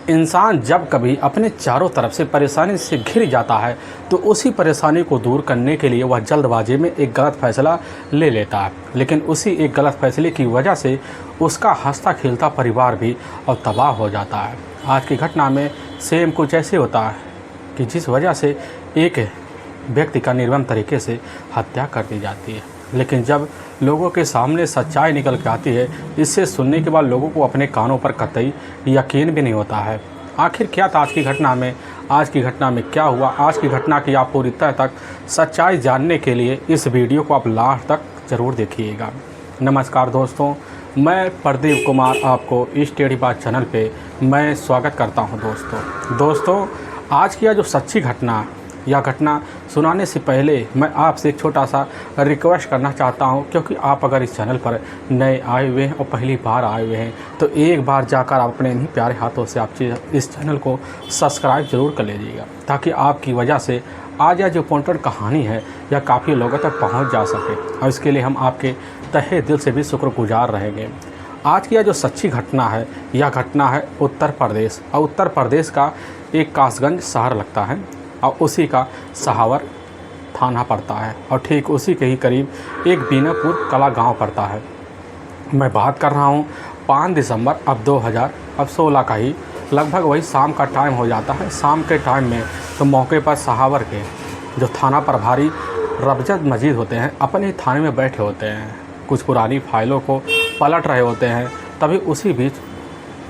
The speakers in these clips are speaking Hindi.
इंसान जब कभी अपने चारों तरफ से परेशानी से घिर जाता है तो उसी परेशानी को दूर करने के लिए वह जल्दबाजी में एक गलत फैसला ले लेता है, लेकिन उसी एक गलत फैसले की वजह से उसका हंसता खेलता परिवार भी और तबाह हो जाता है। आज की घटना में सेम कुछ ऐसे होता है कि जिस वजह से एक व्यक्ति का निर्मम तरीके से हत्या कर दी जाती है, लेकिन जब लोगों के सामने सच्चाई निकल के आती है, इससे सुनने के बाद लोगों को अपने कानों पर कतई यकीन भी नहीं होता है। आखिर क्या था आज की घटना में, आज की घटना में क्या हुआ, आज की घटना की आप पूरी तरह तक सच्चाई जानने के लिए इस वीडियो को आप लास्ट तक ज़रूर देखिएगा। नमस्कार दोस्तों, मैं प्रदीप कुमार आपको इस टेढ़ी बात चैनल पे मैं स्वागत करता हूं। दोस्तों आज की यह जो सच्ची घटना या घटना सुनाने से पहले मैं आपसे एक छोटा सा रिक्वेस्ट करना चाहता हूं, क्योंकि आप अगर इस चैनल पर नए आए हुए हैं और पहली बार आए हुए हैं तो एक बार जाकर आप अपने इन्हीं प्यारे हाथों से आप इस चैनल को सब्सक्राइब ज़रूर कर लीजिएगा, ताकि आपकी वजह से आज यह जो इम्पोर्टेंट कहानी है यह काफ़ी लोगों तक पहुँच जा सके, और इसके लिए हम आपके तहे दिल से भी शुक्रगुजार रहेंगे। आज की यह जो सच्ची घटना है, यह घटना है उत्तर प्रदेश, और उत्तर प्रदेश का एक कासगंज शहर लगता है और उसी का सहावर थाना पड़ता है, और ठीक उसी के ही करीब एक बीनापुर कला गांव पड़ता है। मैं बात कर रहा हूं 5 दिसंबर अब 2016 का ही, लगभग वही शाम का टाइम हो जाता है। शाम के टाइम में तो मौके पर सहावर के जो थाना प्रभारी रबजत मजीद होते हैं अपने ही थाने में बैठे होते हैं, कुछ पुरानी फाइलों को पलट रहे होते हैं। तभी उसी बीच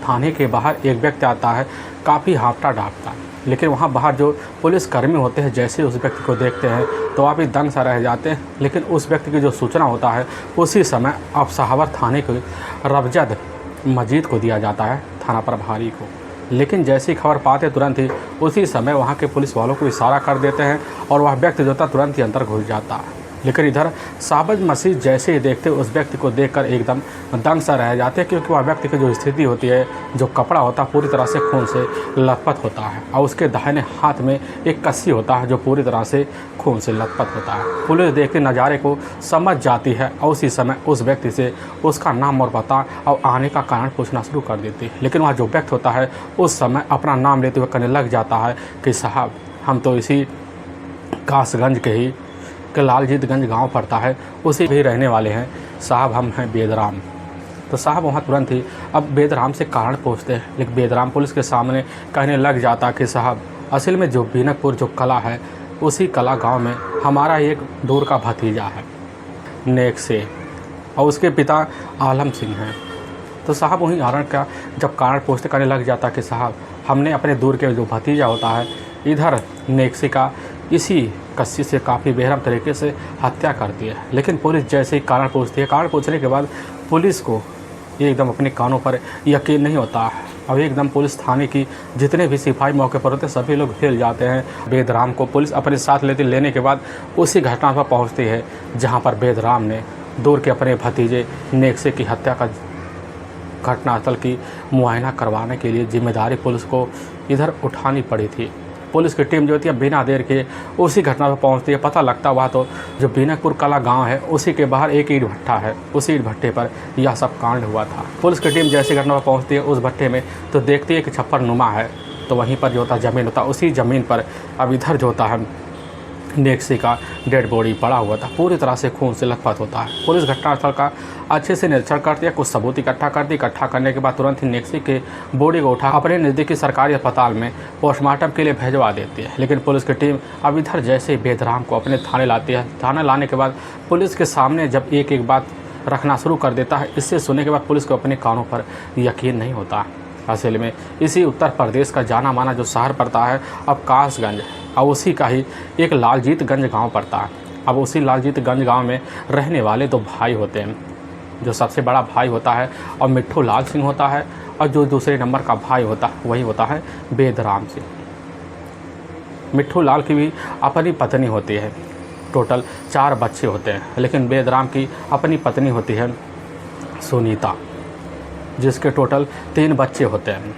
थाने के बाहर एक व्यक्ति आता है, काफ़ी हाँफता डाँपता, लेकिन वहाँ बाहर जो पुलिसकर्मी होते हैं जैसे उस व्यक्ति को देखते हैं तो आप ही दंग सा रह जाते हैं। लेकिन उस व्यक्ति की जो सूचना होता है उसी समय अब सहावर थाने के रबजत मजीद को दिया जाता है, थाना प्रभारी को। लेकिन जैसी खबर पाते तुरंत ही उसी समय वहाँ के पुलिस वालों को इशारा कर देते हैं और वह व्यक्ति जो था तुरंत ही अंदर घुस जाता है। लेकिन इधर साबज मसीह जैसे ही देखते उस व्यक्ति को देखकर एकदम दंग सा रह जाते हैं, क्योंकि वह व्यक्ति की जो स्थिति होती है, जो कपड़ा होता है पूरी तरह से खून से लथपथ होता है, और उसके दाहिने हाथ में एक कस्सी होता है जो पूरी तरह से खून से लथपथ होता है। पुलिस देखते नज़ारे को समझ जाती है और उसी समय उस व्यक्ति से उसका नाम और पता और आने का कारण पूछना शुरू कर देती है। लेकिन वह जो व्यक्ति होता है उस समय अपना नाम लेते हुए कहने लग जाता है कि साहब हम तो इसी कासगंज के ही के लालजीतगंज गांव पड़ता है उसी भी रहने वाले हैं साहब, हम हैं बेदराम। तो साहब वहाँ तुरंत ही अब बेदराम से कारण पूछते हैं, लेकिन बेदराम पुलिस के सामने कहने लग जाता कि साहब असल में जो बीनकपुर जो कला है उसी कला गांव में हमारा एक दूर का भतीजा है नेक से, और उसके पिता आलम सिंह हैं। तो साहब वहीं कारण का जब कारण पूछते कहने लग जाता कि साहब हमने अपने दूर के जो भतीजा होता है इधर नेक्सी का इसी कस्सी से काफ़ी बेरहम तरीके से हत्या कर दी है। लेकिन पुलिस जैसे ही कारण पूछती है, कारण पूछने के बाद पुलिस को एकदम अपने कानों पर यकीन नहीं होता है, और एकदम पुलिस थाने की जितने भी सिपाही मौके पर होते सभी लोग हिल जाते हैं। बेदराम को पुलिस अपने साथ लेने के बाद उसी घटना पर पहुंचती है जहां पर बेदराम ने दूर के अपने भतीजे नेक्से की हत्या का घटनास्थल की मुआयना करवाने के लिए जिम्मेदारी पुलिस को इधर उठानी पड़ी थी। पुलिस की टीम जो होती है बिना देर के उसी घटना पर पहुंचती है। पता लगता हुआ तो जो बीनापुर कला गांव है उसी के बाहर एक ईंट भट्टा है, उसी ईंट भट्टे पर यह सब कांड हुआ था। पुलिस की टीम जैसी घटना पर पहुंचती है उस भट्टे में तो देखती है कि छप्पर नुमा है, तो वहीं पर जो होता ज़मीन होता उसी ज़मीन पर अब इधर जो होता है नेक्सी का डेड बॉडी पड़ा हुआ था, पूरी तरह से खून से लथपथ होता है। पुलिस घटनास्थल का अच्छे से निरीक्षण करती है, कुछ सबूत इकट्ठा करती है। इकट्ठा करने के बाद तुरंत ही नेक्सी के बॉडी को उठा अपने नज़दीकी सरकारी अस्पताल में पोस्टमार्टम के लिए भिजवा देती है। लेकिन पुलिस की टीम अब इधर जैसे ही बेदराम को अपने थाने लाती है, थाने लाने के बाद पुलिस के सामने जब एक एक बात रखना शुरू कर देता है, इससे सुनने के बाद पुलिस को अपने कानों पर यकीन नहीं होता। असल में इसी उत्तर प्रदेश का जाना माना जो शहर पड़ता है अब कासगंज, और उसी का ही एक लालजीतगंज गांव पड़ता है। अब उसी लालजीतगंज गांव में रहने वाले 2 भाई होते हैं। जो सबसे बड़ा भाई होता है और मिट्ठू लाल सिंह होता है, और जो दूसरे नंबर का भाई होता है वही होता है बेदराम सिंह। मिट्ठू लाल की भी अपनी पत्नी होती है, टोटल 4 बच्चे होते हैं, लेकिन बेदराम की अपनी पत्नी होती है सुनीता, जिसके टोटल 3 बच्चे होते हैं,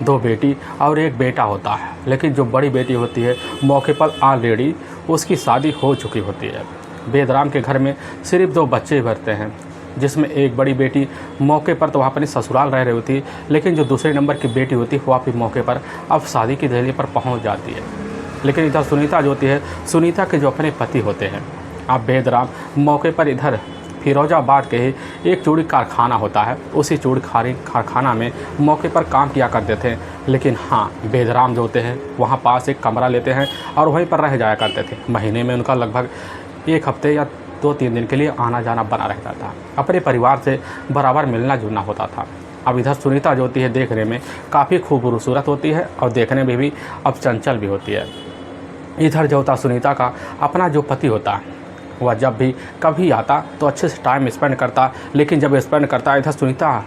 2 बेटी और 1 बेटा होता है। लेकिन जो बड़ी बेटी होती है मौके पर ऑलरेडी उसकी शादी हो चुकी होती है। बेदराम के घर में सिर्फ 2 बच्चे भरते हैं, जिसमें एक बड़ी बेटी मौके पर तो वहाँ अपनी ससुराल रह रही होती, लेकिन जो दूसरे नंबर की बेटी होती है वह भी मौके पर अब शादी की दहलीज पर पहुँच जाती है। लेकिन इधर सुनीता जो होती है, सुनीता के जो अपने पति होते हैं, अब बेदराम मौके पर इधर फिरोजाबाद के ही एक चूड़ी कारखाना होता है, उसी चूड़ी कारखाना में मौके पर काम किया करते थे। लेकिन हाँ, बेदराम जो होते हैं वहाँ पास एक कमरा लेते हैं और वहीं पर रह जाया करते थे। महीने में उनका लगभग 1 हफ्ते या 2-3 दिन के लिए आना जाना बना रहता था। अपने परिवार से बराबर मिलना जुलना होता था। अब इधर सुनीता जो होती है देखने में काफ़ी खूबसूरत होती है और देखने में भी अब चंचल भी होती है। इधर जो होता सुनीता का अपना जो पति होता है, वह जब भी कभी आता तो अच्छे से टाइम स्पेंड करता, लेकिन जब स्पेंड करता इधर सुनीता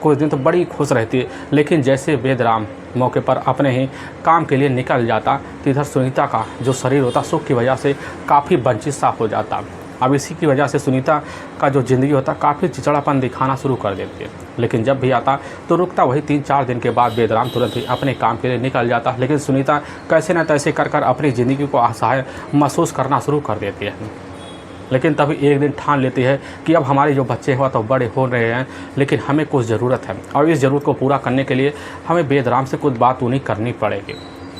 कुछ दिन तो बड़ी खुश रहती है। लेकिन जैसे बेदराम मौके पर अपने ही काम के लिए निकल जाता तो इधर सुनीता का जो शरीर होता सुख की वजह से काफ़ी वंचित सा हो जाता। अब इसी की वजह से सुनीता का जो ज़िंदगी होता काफ़ी चिड़चिड़ापन दिखाना शुरू कर देती है। लेकिन जब भी आता तो रुकता वही 3-4 दिन के बाद बेदराम तुरंत ही अपने काम के लिए निकल जाता। लेकिन सुनीता कैसे न तैसे कर अपनी ज़िंदगी को असहाय महसूस करना शुरू कर देती है। लेकिन तभी एक दिन ठान लेती है कि अब हमारे जो बच्चे हैं वह तो बड़े हो रहे हैं, लेकिन हमें कुछ ज़रूरत है और इस ज़रूरत को पूरा करने के लिए हमें बेदराम से कुछ बात उन्हीं करनी पड़ेगी।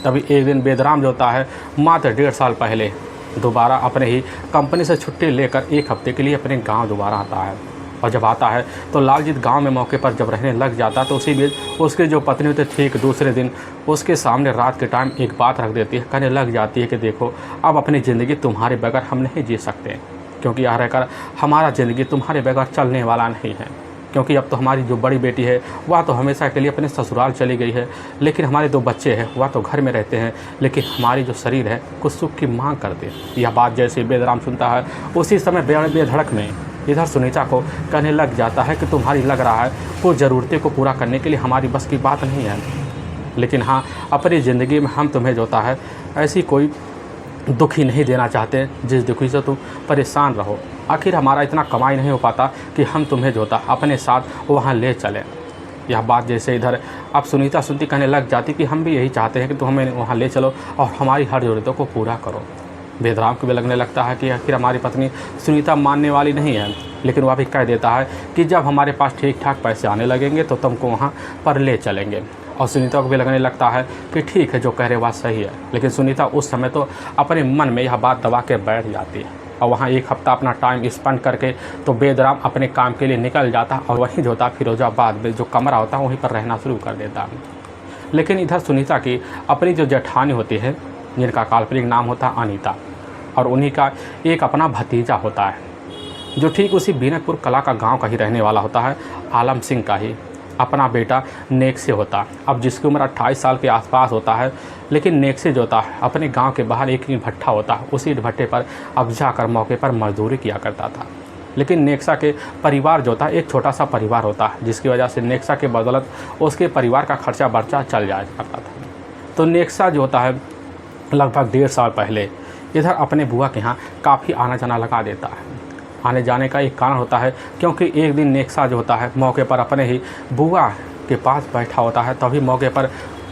तभी एक दिन बेदराम जो होता है मात्र 1.5 साल पहले दोबारा अपने ही कंपनी से छुट्टी लेकर 1 हफ्ते के लिए अपने गांव दोबारा आता है। और जब आता है तो लालजीत गांव में मौके पर जब रहने लग जाता तो उसी बीच उसके जो पत्नी होती ठीक दूसरे दिन उसके सामने रात के टाइम एक बात रख देती है, कहने लग जाती है कि देखो अब अपनी ज़िंदगी तुम्हारे बगैर हम नहीं जी सकते, क्योंकि यहाँ रहकर हमारा ज़िंदगी तुम्हारे बगैर चलने वाला नहीं है। क्योंकि अब तो हमारी जो बड़ी बेटी है वह तो हमेशा के लिए अपने ससुराल चली गई है, लेकिन हमारे 2 बच्चे हैं वह तो घर में रहते हैं, लेकिन हमारी जो शरीर है कुछ सुख की मांग करते हैं। यह बात जैसे बेदराम सुनता है उसी समय बेधड़क में इधर सुनीता को कहने लग जाता है कि तुम्हारी लग रहा है वो ज़रूरतें को पूरा करने के लिए हमारी बस की बात नहीं है, लेकिन हाँ अपनी ज़िंदगी में हम तुम्हें जो होता है ऐसी कोई दुखी नहीं देना चाहते जिस दुखी से तुम परेशान रहो। आखिर हमारा इतना कमाई नहीं हो पाता कि हम तुम्हें जो होता अपने साथ वहाँ ले चलें। यह बात जैसे इधर अब सुनीता सुनती कहने लग जाती कि हम भी यही चाहते हैं कि तुम हमें वहाँ ले चलो और हमारी हर ज़रूरतों को पूरा करो। बेदराम को भी लगने लगता है कि आखिर हमारी पत्नी सुनीता मानने वाली नहीं है, लेकिन वह भी कह देता है कि जब हमारे पास ठीक ठाक पैसे आने लगेंगे तो तुमको वहाँ पर ले चलेंगे। और सुनीता को भी लगने लगता है कि ठीक है जो कह रहे बात सही है, लेकिन सुनीता उस समय तो अपने मन में यह बात दबा के बैठ जाती है। और वहाँ 1 हफ्ता अपना टाइम स्पेंड करके तो बेदराम अपने काम के लिए निकल जाता और वहीं जो होता फिरोजाबाद में जो कमरा होता वहीं पर रहना शुरू कर देता। लेकिन इधर सुनीता की अपनी जो जेठानी होती है जिनका काल्पनिक नाम होता अनीता, और उन्हीं का एक अपना भतीजा होता है जो ठीक उसी बीनकपुर कला का गांव का ही रहने वाला होता है, आलम सिंह का ही अपना बेटा नेक्से होता। अब जिसकी उम्र 28 साल के आसपास होता है, लेकिन नेक्से जो होता है अपने गांव के बाहर एक ईंट भट्ठा होता है, उसी ईंट भट्ठे पर अब जाकर मौके पर मजदूरी किया करता था। लेकिन नेक्सा के परिवार जो होता एक छोटा सा परिवार होता है, जिसकी वजह से नेक्सा के बदौलत उसके परिवार का खर्चा बर्चा चल जाया करता था। तो नेक्सा जो होता है लगभग 1.5 साल पहले इधर अपने बुआ के यहाँ काफ़ी आना जाना लगा देता है। आने जाने का एक कारण होता है क्योंकि एक दिन नेक्सा जो होता है मौके पर अपने ही बुआ के पास बैठा होता है, तभी मौके पर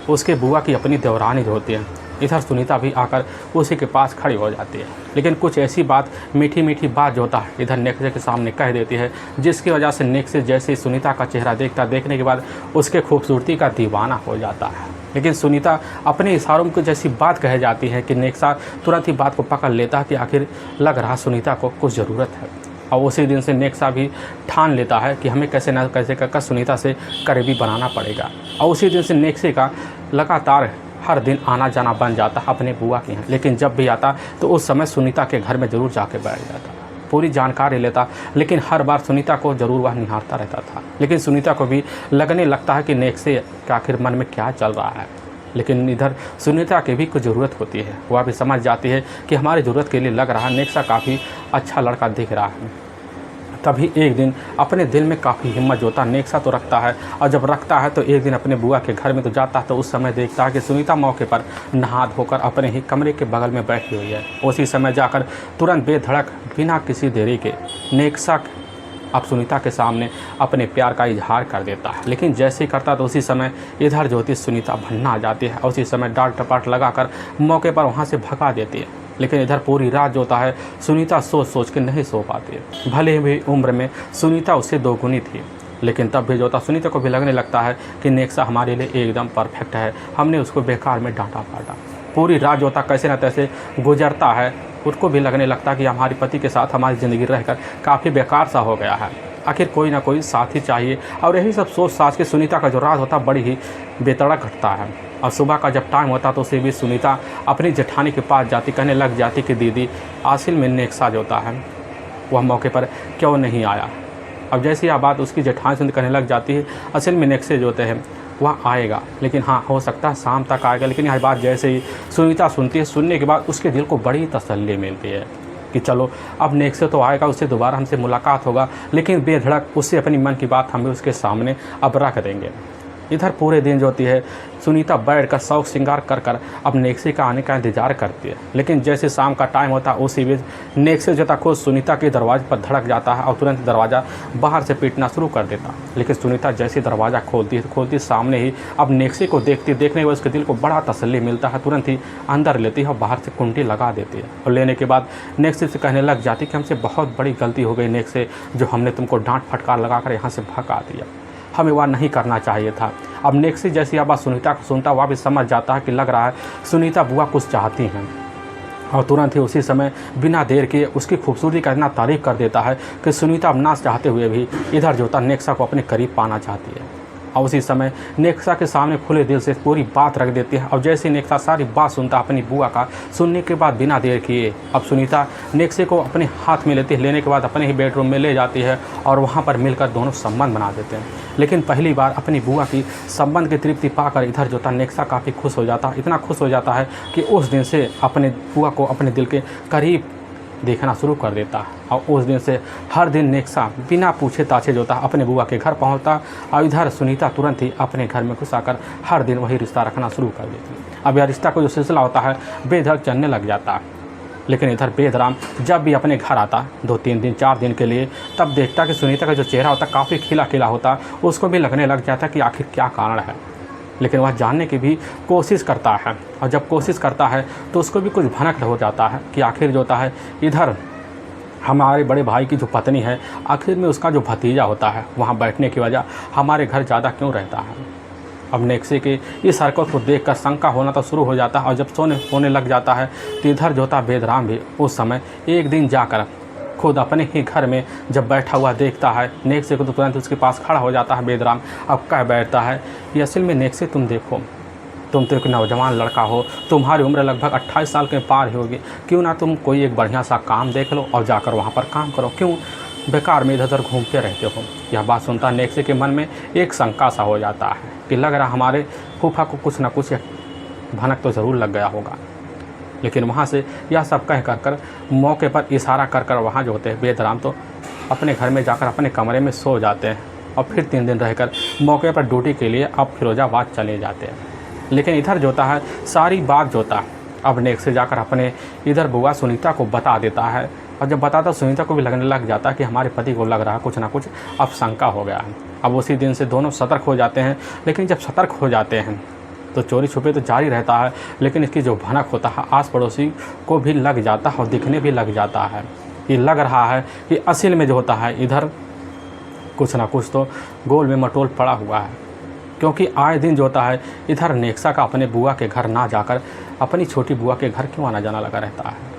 उसके बुआ की अपनी देवरानी जो होती है इधर सुनीता भी आकर उसी के पास खड़ी हो जाती है। लेकिन कुछ ऐसी बात मीठी मीठी बात जो होता है इधर नेक्से के सामने कह देती है, जिसकी वजह से नेक्से जैसे सुनीता का चेहरा देखने के बाद उसके खूबसूरती का दीवाना हो जाता है। लेकिन सुनीता अपने इशारों में कुछ ऐसी बात कह जाती है कि नेक्सा तुरंत ही बात को पकड़ लेता है कि आखिर लग रहा सुनीता को कुछ ज़रूरत है। और उसी दिन से नेक्सा भी ठान लेता है कि हमें कैसे न कैसे कर सुनीता से करीबी बनाना पड़ेगा। और उसी दिन से नेक्से का लगातार हर दिन आना जाना बन जाता अपने बुआ के यहाँ। लेकिन जब भी आता तो उस समय सुनीता के घर में ज़रूर जाके बैठ जाता, पूरी जानकारी लेता, लेकिन हर बार सुनीता को ज़रूर वह निहारता रहता था। लेकिन सुनीता को भी लगने लगता है कि नेक्से के आखिर मन में क्या चल रहा है। लेकिन इधर सुनीता की भी कुछ ज़रूरत होती है, वह भी समझ जाती है कि हमारी ज़रूरत के लिए लग रहा है नेक्सा काफ़ी अच्छा लड़का दिख रहा है। तभी एक दिन अपने दिल में काफ़ी हिम्मत जोता नेक्सा तो रखता है, और जब रखता है तो एक दिन अपने बुआ के घर में तो जाता है तो उस समय देखता है कि सुनीता मौके पर नहा धोकर अपने ही कमरे के बगल में बैठी हुई है। उसी समय जाकर तुरंत बेधड़क बिना किसी देरी के नेक्सा अब सुनीता के सामने अपने प्यार का इजहार कर देता है। लेकिन जैसे ही करता तो उसी समय इधर जो होती सुनीता भन्ना आ जाती है और उसी समय डांट टपाट लगाकर मौके पर वहाँ से भगा देती है। लेकिन इधर पूरी रात जो होता है सुनीता सोच सोच के नहीं सो पाती है। भले भी उम्र में सुनीता उससे दोगुनी थी, लेकिन तब भी जो होता सुनीता को भी लगने लगता है कि नेक्सा हमारे लिए एकदम परफेक्ट है, हमने उसको बेकार में डांटा पाटा। पूरी रात जो होता कैसे न तैसे गुजरता है, उसको भी लगने लगता कि हमारे पति के साथ हमारी ज़िंदगी रहकर काफ़ी बेकार सा हो गया है, आखिर कोई ना कोई साथी चाहिए। और यही सब सोच साच के सुनीता का जो रात होता बड़ी ही बेतड़क घटता है। और सुबह का जब टाइम होता तो उसी भी सुनीता अपनी जेठानी के पास जाती, कहने लग जाती कि दीदी असल में नेक्सा जो होता है वह मौके पर क्यों नहीं आया। अब जैसी यह बात उसकी जेठानी सुन कहने लग जाती है असल में नेक्से जो होते हैं वह आएगा, लेकिन हाँ हो सकता है शाम तक आएगा। लेकिन यह बात जैसे ही सुनीता सुनती है, सुनने के बाद उसके दिल को बड़ी तसल्ली मिलती है कि चलो अब नेक्से तो आएगा, उससे दोबारा हमसे मुलाकात होगा, लेकिन बेधड़क उससे अपनी मन की बात हमें उसके सामने अब रख देंगे। इधर पूरे दिन जो होती है सुनीता बैठकर शौक श्रृंगार कर कर अब नेक्से का आने का इंतजार करती है। लेकिन जैसे शाम का टाइम होता है उसी बीच नेक्से जो था खुद सुनीता के दरवाजे पर धड़क जाता है और तुरंत दरवाज़ा बाहर से पीटना शुरू कर देता। लेकिन सुनीता जैसे दरवाज़ा खोलती सामने ही अब नेक्से को देखने के बाद उसके दिल को बड़ा तसल्ली मिलता है, तुरंत ही अंदर लेती है और बाहर से कुंडी लगा देती है। और लेने के बाद नेक्से से कहने लग जाती कि हमसे बहुत बड़ी गलती हो गई नेक्से, जो हमने तुमको डांट फटकार लगाकर यहाँ से भगा दिया, हमें वह नहीं करना चाहिए था। अब नेक्सी जैसी आवाज़ सुनीता को सुनता वह भी समझ जाता है कि लग रहा है सुनीता बुआ कुछ चाहती हैं, और तुरंत ही उसी समय बिना देर के उसकी खूबसूरती का इतना तारीफ़ कर देता है कि सुनीता अब ना चाहते हुए भी इधर जो होता नेक्सा को अपने करीब पाना चाहती है। और उसी समय नेक्सा के सामने खुले दिल से पूरी बात रख देती है। और जैसे नेक्सा सारी बात सुनता अपनी बुआ का, सुनने के बाद बिना देर किए अब सुनीता नेक्से को अपने हाथ में लेती है, लेने के बाद अपने ही बेडरूम में ले जाती है और वहाँ पर मिलकर दोनों संबंध बना देते हैं। लेकिन पहली बार अपनी बुआ की संबंध की तृप्ति पाकर इधर जो था नेक्सा काफ़ी खुश हो जाता है, इतना खुश हो जाता है कि उस दिन से अपने बुआ को अपने दिल के करीब देखना शुरू कर देता। और उस दिन से हर दिन नेक्सा बिना पूछे ताछे जो था अपने बुआ के घर पहुंचता और इधर सुनीता तुरंत ही अपने घर में घुस आकर हर दिन वही रिश्ता रखना शुरू कर देती। अब यह रिश्ता का जो सिलसिला होता है बेधड़क चलने लग जाता। लेकिन इधर बेदराम जब भी अपने घर आता 2-3 दिन 4 दिन के लिए, तब देखता कि सुनीता का जो चेहरा होता काफ़ी खिला खिला होता, उसको भी लगने लग जाता कि आखिर क्या कारण है। लेकिन वह जानने की भी कोशिश करता है, और जब कोशिश करता है तो उसको भी कुछ भनक हो जाता है कि आखिर जो होता है इधर हमारे बड़े भाई की जो पत्नी है, आखिर में उसका जो भतीजा होता है वहाँ बैठने की वजह हमारे घर ज़्यादा क्यों रहता है। अब नेक्से के इस हरकत को देखकर शंका होना तो शुरू हो जाता है, और जब सोने लग जाता है तो इधर जो होता बेदराम भी उस समय एक दिन जाकर खुद अपने ही घर में जब बैठा हुआ देखता है नेक्से को, तो तुरंत उसके पास खड़ा हो जाता है बेदराम। अब कह बैठता है कि असल में नेक्से तुम देखो, तुम तो एक नौजवान लड़का हो, तुम्हारी उम्र लगभग 28 साल के पार होगी, क्यों ना तुम कोई एक बढ़िया सा काम देख लो और जाकर वहाँ पर काम करो, क्यों बेकार में इधर उधर घूमते रहते हो। यह बात सुनता नेक्से के मन में एक शंका सा हो जाता है कि लग रहा हमारे फूफा को कुछ ना कुछ भनक तो ज़रूर लग गया होगा। लेकिन वहाँ से यह सब कह कर मौके पर इशारा कर कर वहाँ जो होते हैं बेदराम तो अपने घर में जाकर अपने कमरे में सो जाते हैं, और फिर 3 दिन रहकर मौके पर ड्यूटी के लिए अब फिरोजाबाद चले जाते हैं। लेकिन इधर जो होता है सारी बात जो होता अब नेक्से जाकर अपने इधर बुआ सुनीता को बता देता है, और जब बताता सुनीता को भी लगने लग जाता है कि हमारे पति को लग रहा है कुछ ना कुछ अब शंका हो गया है। अब उसी दिन से दोनों सतर्क हो जाते हैं। लेकिन जब सतर्क हो जाते हैं तो चोरी छुपे तो जारी रहता है, लेकिन इसकी जो भनक होता है आस पड़ोसी को भी लग जाता है और दिखने भी लग जाता है। ये लग रहा है कि असल में जो होता है इधर कुछ ना कुछ तो गोल में मटोल पड़ा हुआ है, क्योंकि आए दिन जो होता है इधर नेक्सा का अपने बुआ के घर ना जाकर अपनी छोटी बुआ के घर क्यों आना जाना लगा रहता है।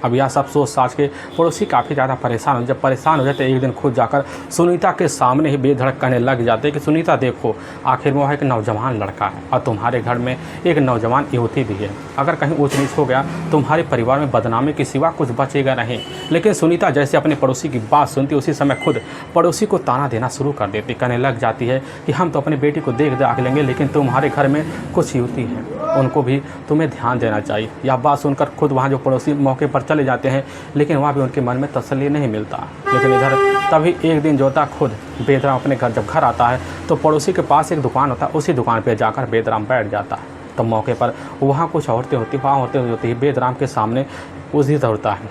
अब यह सब सोच साच के पड़ोसी काफ़ी ज़्यादा परेशान हो। जब परेशान हो जाते एक दिन खुद जाकर सुनीता के सामने ही बेधड़क कहने लग जाते कि सुनीता देखो, आखिर में वह एक नौजवान लड़का है और तुम्हारे घर में एक नौजवान युवती भी है, अगर कहीं ऊँच नीच हो गया तुम्हारे परिवार में बदनामी के सिवा कुछ बचेगा नहीं। लेकिन सुनीता जैसे अपने पड़ोसी की बात सुनती उसी समय खुद पड़ोसी को ताना देना शुरू कर देती, कहने लग जाती है कि हम तो अपनी बेटी को देख दाख लेंगे, लेकिन तुम्हारे घर में कुछ युवती हैं, उनको भी तुम्हें ध्यान देना चाहिए। यह बात सुनकर खुद वहाँ जो पड़ोसी मौके पर चले जाते हैं, लेकिन वहाँ भी उनके मन में तसल्ली नहीं मिलता। लेकिन इधर तभी एक दिन जोता खुद बेदराम अपने घर जब घर आता है तो पड़ोसी के पास एक दुकान होता है, उसी दुकान पर जाकर बेदराम बैठ जाता है। तो मौके पर वहाँ कुछ औरतें होती, वहाँ औरतें होती है बेदराम के सामने उसी दौड़ता है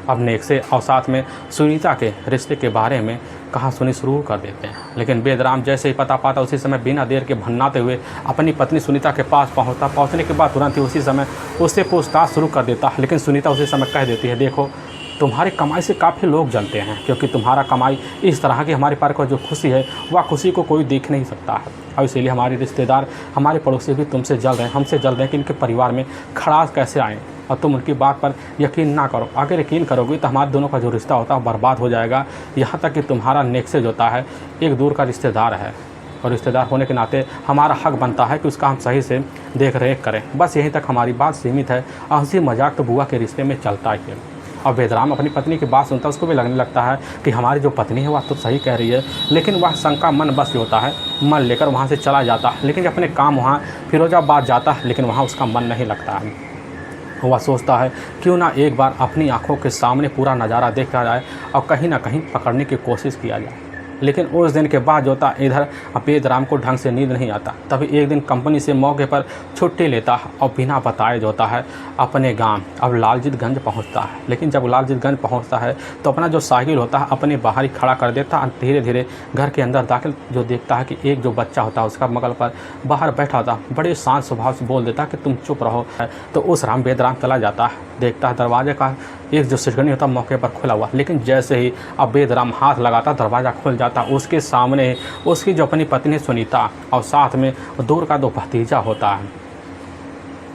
अब नेक्से और साथ में सुनीता के रिश्ते के बारे में कहासुनी शुरू कर देते हैं। लेकिन बेदराम जैसे ही पता पाता उसी समय बिना देर के भन्नाते हुए अपनी पत्नी सुनीता के पास पहुंचने के बाद तुरंत ही उसी समय उससे पूछताछ शुरू कर देता। लेकिन सुनीता उसी समय कह देती है, देखो तुम्हारी कमाई से काफ़ी लोग जलते हैं, क्योंकि तुम्हारा कमाई इस तरह की हमारे पार को जो खुशी है वह खुशी को कोई देख नहीं सकता है। और इसीलिए हमारे रिश्तेदार, हमारे पड़ोसी भी तुमसे जल रहे हैं, हमसे जल रहे हैं कि इनके परिवार में खड़ास कैसे आएँ। और तुम उनकी बात पर यकीन ना करो। अगर यकीन करोगे तो हमारे दोनों का जो रिश्ता होता है बर्बाद हो जाएगा। यहाँ तक कि तुम्हारा नेक्से जो होता है एक दूर का रिश्तेदार है, और रिश्तेदार होने के नाते हमारा हक बनता है कि उसका हम सही से देख रेख करें। बस यहीं तक हमारी बात सीमित है। और हंसी मजाक तो बुआ के रिश्ते में चलता ही है। और बेदराम अपनी पत्नी की बात सुनता है, उसको भी लगने लगता है कि हमारी जो पत्नी है वह तो सही कह रही है। लेकिन वह शंका मन बस होता है, मन लेकर वहाँ से चला जाता है। लेकिन अपने काम वहाँ फिरोजाबाद जाता है, लेकिन वहाँ उसका मन नहीं लगता है। वह सोचता है क्यों ना एक बार अपनी आंखों के सामने पूरा नज़ारा देखा जाए और कहीं ना कहीं पकड़ने की कोशिश किया जाए। लेकिन उस दिन के बाद जो होता इधर बेदराम को ढंग से नींद नहीं आता। तभी एक दिन कंपनी से मौके पर छुट्टी लेता और बिना बताए जो होता है अपने गांव अब लालजीतगंज पहुंचता है। लेकिन जब लालजीतगंज पहुंचता है तो अपना जो साइकिल होता है अपने बाहर ही खड़ा कर देता और धीरे धीरे घर के अंदर दाखिल जो देखता है कि एक जो बच्चा होता है उसका बगल पर बाहर बैठा होता, बड़े शांत स्वभाव से बोल देता कि तुम चुप रहो। तो उस बेदराम चला जाता है, देखता है दरवाजे का एक जो सिटकनी होता मौके पर खुला हुआ। लेकिन जैसे ही अब बेदराम हाथ लगाता दरवाज़ा खुल जाता, उसके सामने उसकी जो अपनी पत्नी सुनीता और साथ में दूर का दो भतीजा होता है।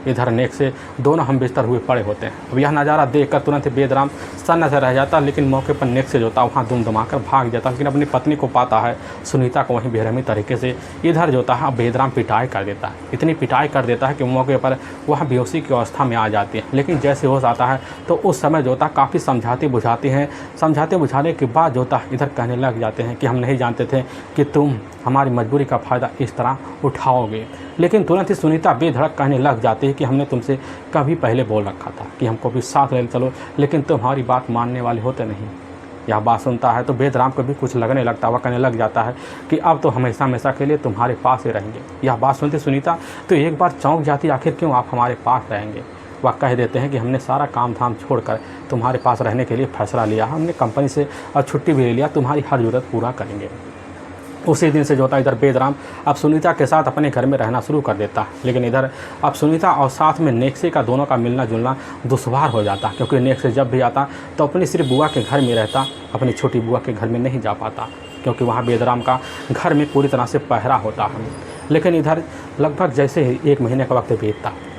इधर नेक से दोनों हम बिस्तर हुए पड़े होते हैं। अब यह नज़ारा देखकर तुरंत बेदराम सन्न से रह जाता। लेकिन मौके पर नेक से जो होता वहाँ दुम दमाकर भाग जाता। लेकिन अपनी पत्नी को पाता है, सुनीता को वहीं बेरहमी तरीके से इधर जो होता है बेदराम पिटाई कर देता है। इतनी पिटाई कर देता है कि मौके पर वह बेहोशी की अवस्था में आ जाती है। लेकिन जैसे होश आता है तो उस समय जो होता है काफ़ी समझाते बुझाते हैं। समझाते बुझाने के बाद जो होता है इधर कहने लग जाते हैं कि हम नहीं जानते थे कि तुम हमारी मजबूरी का फ़ायदा इस तरह उठाओगे। लेकिन तुरंत ही सुनीता बेधड़क कहने लग जाती है कि हमने तुमसे कभी पहले बोल रखा था कि हमको भी साथ ले चलो, लेकिन तुम हमारी बात मानने वाले होते नहीं। यह बात सुनता है तो बेदराम को भी कुछ लगने लगता, वह कहने लग जाता है कि अब तो हमेशा हमेशा के लिए तुम्हारे पास ही रहेंगे। यह बात सुनते सुनीता तो एक बार चौंक जाती, आखिर क्यों आप हमारे पास रहेंगे। वह कह देते हैं कि हमने सारा काम धाम छोड़कर तुम्हारे पास रहने के लिए फैसला लिया, हमने कंपनी से छुट्टी भी ले लिया, तुम्हारी हर ज़रूरत पूरा करेंगे। उसी दिन से जो होता है इधर बेदराम अब सुनीता के साथ अपने घर में रहना शुरू कर देता है। लेकिन इधर अब सुनीता और साथ में नेक्से का दोनों का मिलना जुलना दुश्वार हो जाता, क्योंकि नेक्से जब भी आता तो अपनी सिर्फ बुआ के घर में रहता, अपनी छोटी बुआ के घर में नहीं जा पाता, क्योंकि वहाँ बेदराम का घर में पूरी तरह से पहरा होता है। लेकिन इधर लगभग जैसे ही 1 महीने का वक्त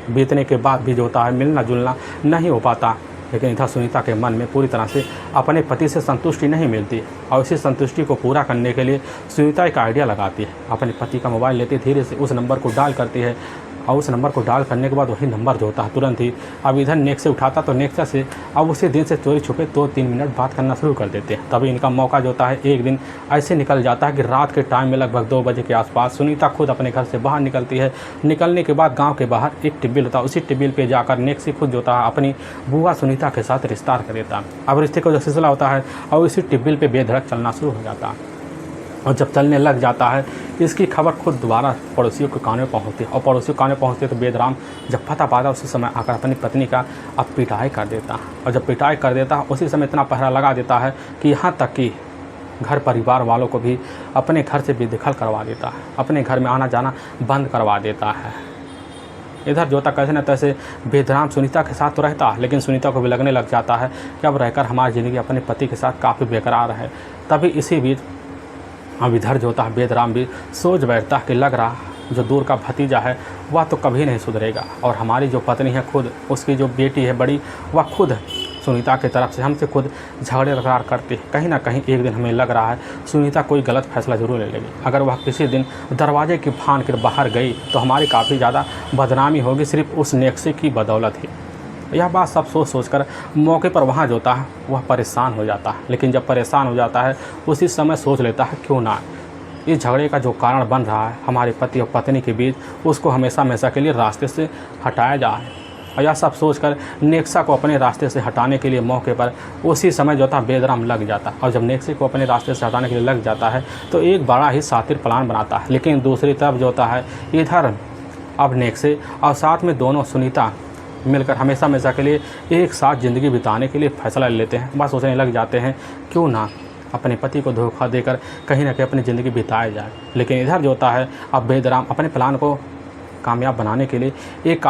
बीतने के बाद भी जो होता है मिलना जुलना नहीं हो पाता। लेकिन इधर सुनीता के मन में पूरी तरह से अपने पति से संतुष्टि नहीं मिलती, और इसी संतुष्टि को पूरा करने के लिए सुनीता एक आइडिया लगाती है। अपने पति का मोबाइल लेती धीरे से उस नंबर को डायल करती है, और उस नंबर को डायल करने के बाद वही नंबर जो होता है तुरंत ही अब इधर नेक्से उठाता तो नेक्सा से अब उसी दिन से चोरी छुपे 2-3 मिनट बात करना शुरू कर देते हैं। तभी इनका मौका जो होता है एक दिन ऐसे निकल जाता है कि रात के टाइम में लगभग 2 बजे के आसपास सुनीता खुद अपने घर से बाहर निकलती है। निकलने के बाद गाँव के बाहर एक टिबिल होता है, उसी टिबिल पर जाकर नेक्सी खुद जो होता है अपनी बुआ सुनीता के साथ रिश्ता कर देता है। अब रिश्ते का जो सिलसिला होता है और इसी टिबिल पर बेधड़क चलना शुरू हो जाता है। और जब चलने लग जाता है इसकी खबर खुद दोबारा पड़ोसियों के कान में पहुँचती है, और पड़ोसियों के कान में पहुँचती है तो बेदराम जब पता पाता उसी समय आकर अपनी पत्नी का अब पिटाई कर देता है। और जब पिटाई कर देता है उसी समय इतना पहरा लगा देता है कि यहाँ तक कि घर परिवार वालों को भी अपने घर से बेदखल करवा देता है, अपने घर में आना जाना बंद करवा देता है। इधर जो होता कैसे न तैसे बेदराम सुनीता के साथ तो रहता है, लेकिन सुनीता को भी लगने लग जाता है कि अब रहकर हमारी ज़िंदगी अपने पति के साथ काफ़ी बेकरार है। तभी इसी बीच अब इधर जो होता है बेदराम भी सोच बैठता है कि लग रहा जो दूर का भतीजा है वह तो कभी नहीं सुधरेगा, और हमारी जो पत्नी है खुद उसकी जो बेटी है बड़ी वह खुद सुनीता की तरफ से हमसे खुद झगड़े रगड़ करती है। कहीं ना कहीं एक दिन हमें लग रहा है सुनीता कोई गलत फैसला ज़रूर ले लेगी। अगर वह किसी दिन दरवाजे की फान कर बाहर गई तो हमारी काफ़ी ज़्यादा बदनामी होगी, सिर्फ उस नेक्से की बदौलत ही। यह बात सब सोचकर मौके पर वहाँ जो होता है वह परेशान हो जाता है। लेकिन जब परेशान हो जाता है उसी समय सोच लेता है क्यों ना इस झगड़े का जो कारण बन रहा है हमारे पति और पत्नी के बीच उसको हमेशा हमेशा के लिए रास्ते से हटाया जाए। और यह सब सोचकर नेक्सा को अपने रास्ते से हटाने के लिए मौके पर उसी समय जो था बेदराम लग जाता। और जब नेक्से को अपने रास्ते से हटाने के लिए लग जाता है तो एक बड़ा ही शातिर प्लान बनाता है। लेकिन दूसरी तरफ जो होता है इधर अब नेक्से और साथ में दोनों सुनीता मिलकर हमेशा हमेशा के लिए एक साथ ज़िंदगी बिताने के लिए फैसला ले लेते हैं। बस सोचने लग जाते हैं क्यों ना अपने पति को धोखा देकर कहीं ना कहीं अपनी ज़िंदगी बिताया जाए। लेकिन इधर जो होता है अब बेदराम अपने प्लान को कामयाब बनाने के लिए एक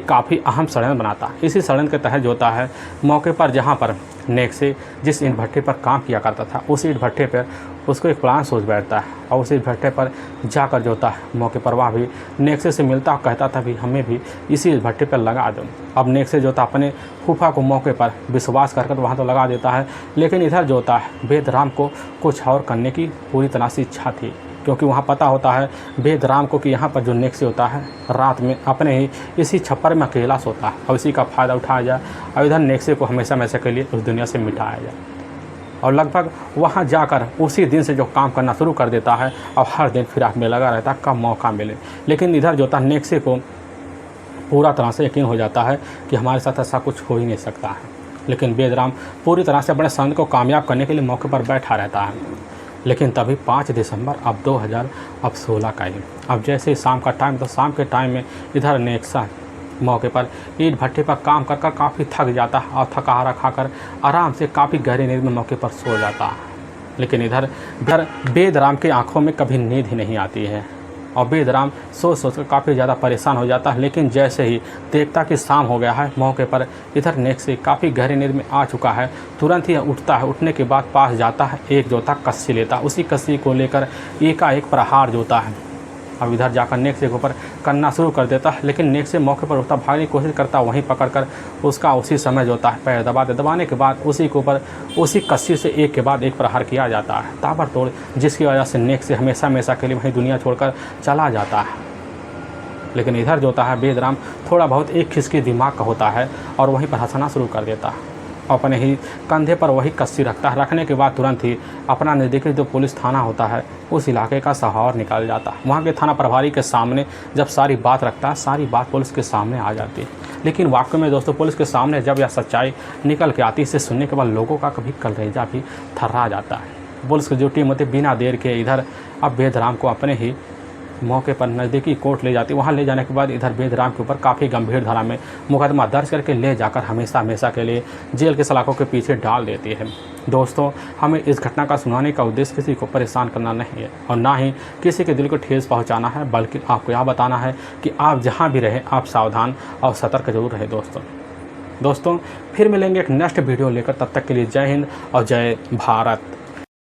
काफ़ी अहम षड्यंत्र बनाता है। इसी षड्यंत्र के तहत जो होता है मौके पर जहाँ पर नेक्से जिस ईंट भट्टे पर काम किया करता था उस ईंट भट्टे पर उसको एक प्लान सोच बैठता है और उस ईंट भट्टे पर जाकर जो होता है मौके पर वह भी नेक्से से मिलता और कहता था भी हमें भी इसी ईंट भट्टे पर लगा दो। अब नेक्से जो होता अपने फूफा को मौके पर विश्वास कर वहाँ तो लगा देता है। लेकिन इधर जो होता है बेदराम को कुछ और करने की पूरी तरह से इच्छा थी, क्योंकि वहाँ पता होता है बेदराम को कि यहाँ पर जो नेक्से होता है रात में अपने ही इसी छप्पर में अकेला सोता है और इसी का फ़ायदा उठाया जाए और इधर नेक्से को हमेशा हमेशा के लिए उस दुनिया से मिटाया जाए। और लगभग वहाँ जाकर उसी दिन से जो काम करना शुरू कर देता है और हर दिन फिराक में लगा रहता है कब मौका मिले। लेकिन इधर जो होता है नेक्से को पूरा तरह से यकीन हो जाता है कि हमारे साथ ऐसा कुछ हो ही नहीं सकता है। लेकिन बेदराम पूरी तरह से अपने षड्यंत्र को कामयाब करने के लिए मौके पर बैठा रहता है। लेकिन तभी 5 दिसंबर अब 2016 का ही अब जैसे ही शाम का टाइम, तो शाम के टाइम में इधर नेक्सा मौके पर ईंट भट्टे पर काम कर काफ़ी थक जाता है और थकाहारा खाकर आराम से काफ़ी गहरी नींद में मौके पर सो जाता है। लेकिन इधर बेदराम की आंखों में कभी नींद ही नहीं आती है और बेदराम सोच कर काफ़ी ज़्यादा परेशान हो जाता है। लेकिन जैसे ही देखता कि शाम हो गया है मौके पर इधर नेक्से काफ़ी गहरी नींद में आ चुका है, तुरंत ही उठता है। उठने के बाद पास जाता है, एक जो होता कस्सी लेता है, उसी कस्सी को लेकर एकाएक प्रहार जो होता है अब इधर जाकर नेक्से के ऊपर करना शुरू कर देता है। लेकिन नेक्से मौके पर उठता भागने की कोशिश करता, वहीं पकड़कर उसका उसी समय जो होता है पैर दबाने के बाद उसी के ऊपर उसी कस्सी से एक के बाद एक प्रहार किया जाता है ताबड़तोड़, जिसकी वजह से नेक्से हमेशा हमेशा के लिए वहीं दुनिया छोड़कर चला जाता है। लेकिन इधर जो होता है बेदराम थोड़ा बहुत एक खिसकी दिमाग का होता है और वहीं पर हंसना शुरू कर देता है। अपने ही कंधे पर वही कस्सी रखता है। रखने के बाद तुरंत ही अपना नज़दीकी जो पुलिस थाना होता है उस इलाके का सहार निकाल जाता है। वहाँ के थाना प्रभारी के सामने जब सारी बात रखता है, सारी बात पुलिस के सामने आ जाती है। लेकिन वाकई में दोस्तों पुलिस के सामने जब यह सच्चाई निकल के आती है, इसे सुनने के बाद लोगों का कभी कलेजा भी थर्रा जाता है। पुलिस की जो टीम होती है बिना देर के इधर अब बेदराम को अपने ही मौके पर नज़दीकी कोर्ट ले जाती है। वहाँ ले जाने के बाद इधर बेदराम के ऊपर काफ़ी गंभीर धारा में मुकदमा दर्ज करके ले जाकर हमेशा हमेशा के लिए जेल के सलाखों के पीछे डाल देती है। दोस्तों हमें इस घटना का सुनाने का उद्देश्य किसी को परेशान करना नहीं है और ना ही किसी के दिल को ठेस पहुँचाना है, बल्कि आपको यह बताना है कि आप जहाँ भी रहें आप सावधान और सतर्क जरूर रहें। दोस्तों फिर मिलेंगे एक नेक्स्ट वीडियो लेकर, तब तक के लिए जय हिंद और जय भारत।